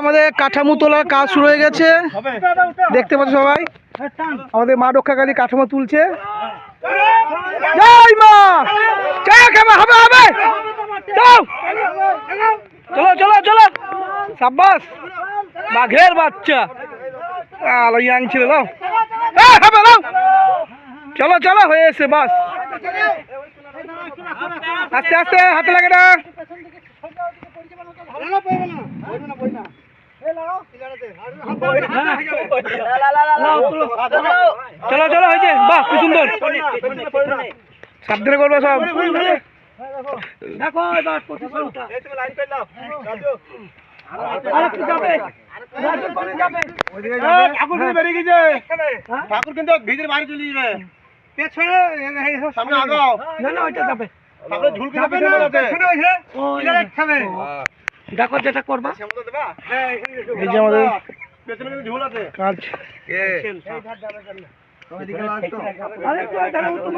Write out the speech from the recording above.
আমাদের কাঠামো তোলার কাজ শুরু হয়ে গেছে, দেখতে পাচ্ছ সবাই। আমাদের মা রক্ষাকালী কাঠামো তুলছে। জয় মা, হবে হবে, চলো চলো চলো, সাব্বাস বাঘের বাচ্চা, আলো ইয়াং ছিল, হবে নাও, চলো চলো, হয়ে এসে বাস, আস্তে আস্তে, হাতে লাগে না। চলো চলো, হয়েছে, বাহ কি সুন্দর, সাবধানে করবো সব। ঠাকুর কিন্তু ভিতরে বাইরে চলে যাবে, পেছনে সামনে আগাও, না না ওইটা যাবে, তারপরে ঝুলকে যাবে না, পেছনে হইছে ইলারে খাবে, দেখো যেটা করবা। এই যে আমাদের পেছনে কিন্তু ঝুল আছে কাজ, এই ধার যাবে কেন, ওইদিকে লাগতো, আরে তো এটা উত্তম